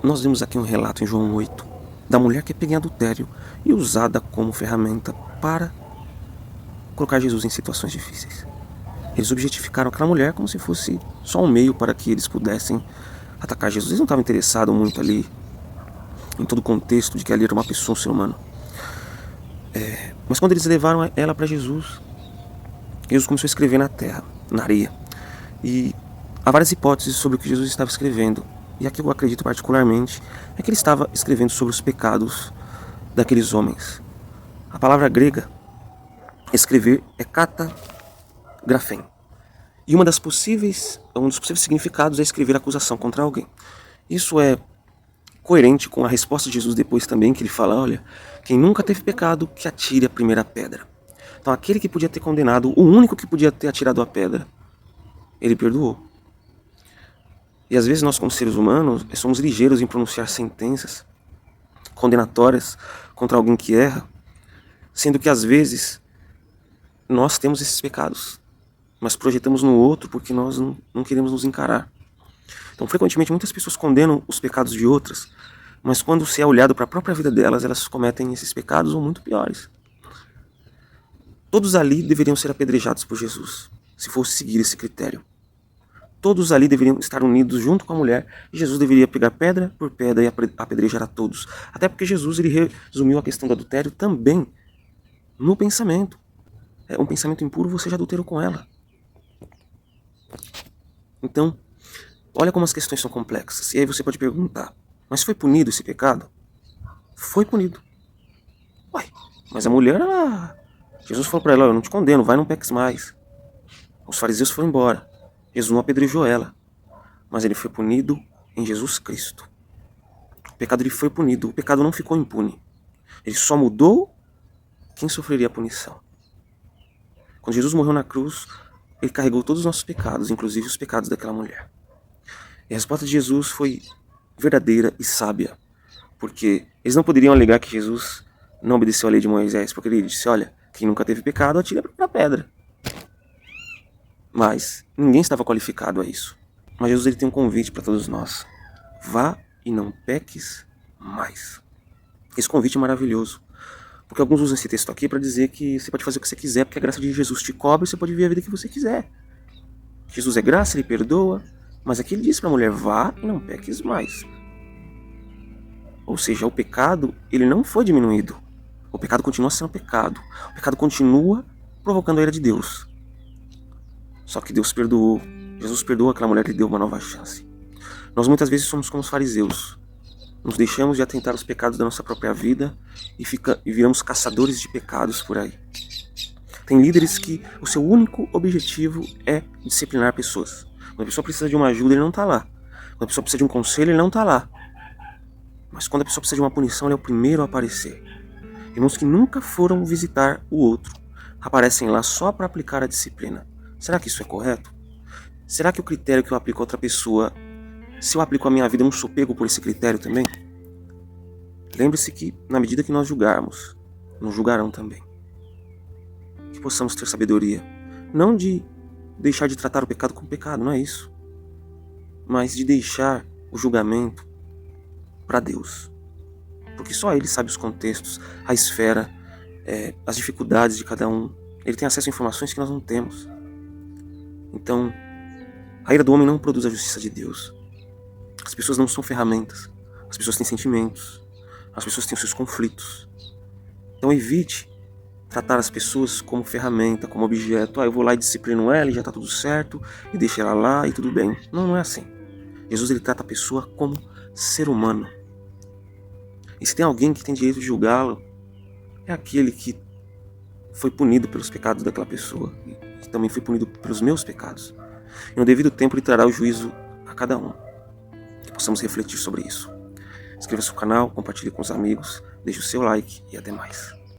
Nós vemos aqui um relato em João 8 da mulher que é pega em adultério e usada como ferramenta para colocar Jesus em situações difíceis. Eles objetificaram aquela mulher como se fosse só um meio para que eles pudessem atacar Jesus. Eles não estavam interessados muito ali em todo o contexto de que ali era uma pessoa, um ser humano. Mas quando eles levaram ela para Jesus, Jesus começou a escrever na terra, na areia. E há várias hipóteses sobre o que Jesus estava escrevendo. E a que eu acredito particularmente é que ele estava escrevendo sobre os pecados daqueles homens. A palavra grega escrever é katagraphen. E um dos possíveis significados é escrever acusação contra alguém. Isso é coerente com a resposta de Jesus depois também, que ele fala, olha, quem nunca teve pecado, que atire a primeira pedra. Então aquele que podia ter condenado, o único que podia ter atirado a pedra, ele perdoou. E às vezes nós, como seres humanos, somos ligeiros em pronunciar sentenças condenatórias contra alguém que erra, sendo que às vezes nós temos esses pecados, mas projetamos no outro porque nós não queremos nos encarar. Então, frequentemente, muitas pessoas condenam os pecados de outras, mas quando se é olhado para a própria vida delas, elas cometem esses pecados ou muito piores. Todos ali deveriam ser apedrejados por Jesus, se fosse seguir esse critério. Todos ali deveriam estar unidos junto com a mulher, e Jesus deveria pegar pedra por pedra e apedrejar a todos. Até porque Jesus ele resumiu a questão do adultério também no pensamento. Um pensamento impuro, você já adulterou com ela. Então, olha como as questões são complexas. E aí você pode perguntar, mas foi punido esse pecado? Foi punido. Uai, mas a mulher, Jesus falou para ela, eu não te condeno, vai, não peques mais. Os fariseus foram embora. Jesus não apedrejou ela, mas ele foi punido em Jesus Cristo. O pecado ele foi punido, o pecado não ficou impune. Ele só mudou quem sofreria a punição. Quando Jesus morreu na cruz, ele carregou todos os nossos pecados, inclusive os pecados daquela mulher. E a resposta de Jesus foi verdadeira e sábia, porque eles não poderiam alegar que Jesus não obedeceu a lei de Moisés, porque ele disse, olha, quem nunca teve pecado, atire a primeira pedra. Mas ninguém estava qualificado a isso. Mas Jesus ele tem um convite para todos nós. Vá e não peques mais. Esse convite é maravilhoso. Porque alguns usam esse texto aqui para dizer que você pode fazer o que você quiser, porque a graça de Jesus te cobre e você pode viver a vida que você quiser. Jesus é graça, ele perdoa, mas aqui ele diz para a mulher, vá e não peques mais. Ou seja, o pecado ele não foi diminuído. O pecado continua sendo pecado. O pecado continua provocando a ira de Deus. Só que Deus perdoou. Jesus perdoou aquela mulher e deu uma nova chance. Nós muitas vezes somos como os fariseus. Nos deixamos de atentar aos pecados da nossa própria vida e viramos caçadores de pecados por aí. Tem líderes que o seu único objetivo é disciplinar pessoas. Quando a pessoa precisa de uma ajuda, ele não está lá. Quando a pessoa precisa de um conselho, ele não está lá. Mas quando a pessoa precisa de uma punição, ele é o primeiro a aparecer. Irmãos que nunca foram visitar o outro, aparecem lá só para aplicar a disciplina. Será que isso é correto? Será que o critério que eu aplico a outra pessoa, se eu aplico a minha vida, eu não sou pego por esse critério também? Lembre-se que, na medida que nós julgarmos, nos julgarão também. Que possamos ter sabedoria. Não de deixar de tratar o pecado como pecado, não é isso. Mas de deixar o julgamento para Deus. Porque só Ele sabe os contextos, a esfera, as dificuldades de cada um. Ele tem acesso a informações que nós não temos. Então, a ira do homem não produz a justiça de Deus. As pessoas não são ferramentas. As pessoas têm sentimentos. As pessoas têm os seus conflitos. Então evite tratar as pessoas como ferramenta, como objeto. Eu vou lá e disciplino ela e já está tudo certo. E deixo ela lá e tudo bem. Não, não é assim. Jesus ele trata a pessoa como ser humano. E se tem alguém que tem direito de julgá-lo, é aquele que foi punido pelos pecados daquela pessoa. E também foi punido pelos meus pecados. E no devido tempo ele trará o juízo a cada um. Que possamos refletir sobre isso. Inscreva-se no canal, compartilhe com os amigos, deixe o seu like e até mais.